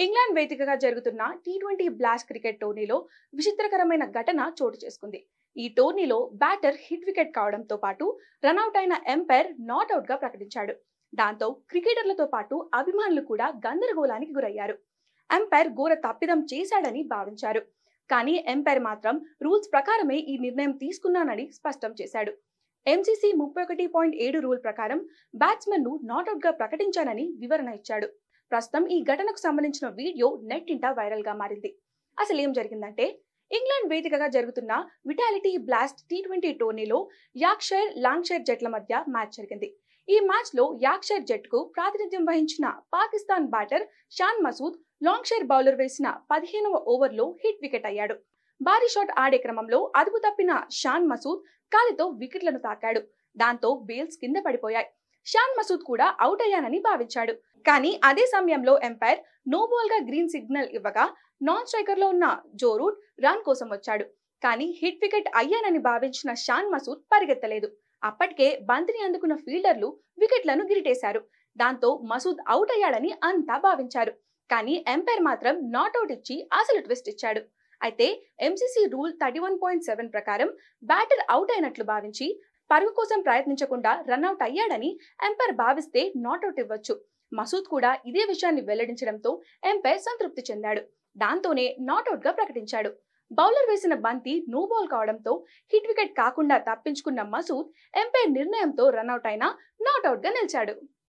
England వేదికగా జరుగుతున్న T20 blast cricket టోర్నీలో విచిత్రకరమైన ఘటన చోటు చేసుకుంది. ఈ టోర్నీలో బ్యాటర్ హిట్ వికెట్ కావడంతో పాటు రన్అట్ అయిన ఎంపైర్ నాట్అవుట్ గా ప్రకటించాడు. దాంతో క్రికెటర్లతో పాటు అభిమానులు కూడా గందరగోళానికి గురయ్యారు. ఎంపైర్ ఘోర తప్పిదం చేశాడని భావించారు. కానీ ఎంపైర్ మాత్రం రూల్స్ ప్రకారమే ఈ నిర్ణయం తీసుకున్నానని స్పష్టం చేశాడు. ఎంసీసీ 31.7 రూల్ ప్రకారం బ్యాట్స్మెన్ ను నాట్అవుట్ గా ప్రకటించానని వివరణ ఇచ్చాడు. ప్రస్తుతం ఈ ఘటనకు సంబంధించిన వీడియో నెట్టింట వైరల్ గా మారింది. అసలు ఏం జరిగిందంటే, ఇంగ్లాండ్ వేదికగా జరుగుతున్న విటాలిటీ బ్లాస్ట్ టీ20 టోర్నీలో యార్క్షైర్, లాంకషైర్ జట్ల మధ్య మ్యాచ్ జరిగింది. ఈ మ్యాచ్ లో యార్క్షైర్ జట్టుకు ప్రాతినిధ్యం వహించిన Pakistan batter Shan Masood Lancashire bowler వేసిన 15వ ఓవర్లో హిట్ వికెట్ అయ్యాడు. భారీ షాట్ ఆడే క్రమంలో అదుపు తప్పిన షాన్ మసూద్ కాలితో వికెట్లను తాకాడు. దాంతో బేల్స్ కింద పడిపోయాయి. షాన్ మసూద్ కూడా అవుట్ అయ్యానని భావించాడు. కానీ అదే సమయంలో ఎంపైర్ నో బాల్ గా గ్రీన్ సిగ్నల్ ఇవ్వగా నాన్ స్ట్రైకర్ లో ఉన్న జో రూట్ రన్ కోసం వచ్చాడు. కానీ హిట్ వికెట్ అయ్యానని భావించిన షాన్ మసూద్ పరిగెత్తలేదు. అప్పటికే బంతిని అందుకున్న ఫీల్డర్లు వికెట్లను గిరిటేశారు. దాంతో మసూద్ అవుట్ అయ్యాడని అంతా భావించారు. కానీ ఎంపైర్ మాత్రం నాట్అవుట్ ఇచ్చి అసలు ట్విస్ట్ ఇచ్చాడు. అయితే ఎంసీసీ రూల్ 31.7 ప్రకారం బ్యాటర్ అవుట్ అయినట్లు భావించి పరుగు కోసం ప్రయత్నించకుండా రన్అట్ అయ్యాడని ఎంపైర్ భావిస్తే నాట్అవుట్ ఇవ్వచ్చు. మసూద్ కూడా ఇదే విషయాన్ని వెల్లడించడంతో ఎంపైర్ సంతృప్తి చెందాడు. దాంతోనే నాట్అవుట్ గా ప్రకటించాడు. బౌలర్ వేసిన బంతి నో బాల్ కావడంతో హిట్ వికెట్ కాకుండా తప్పించుకున్న మసూద్ ఎంపైర్ నిర్ణయంతో రన్అట్ అయినా నాట్అవుట్ గా నిలిచాడు.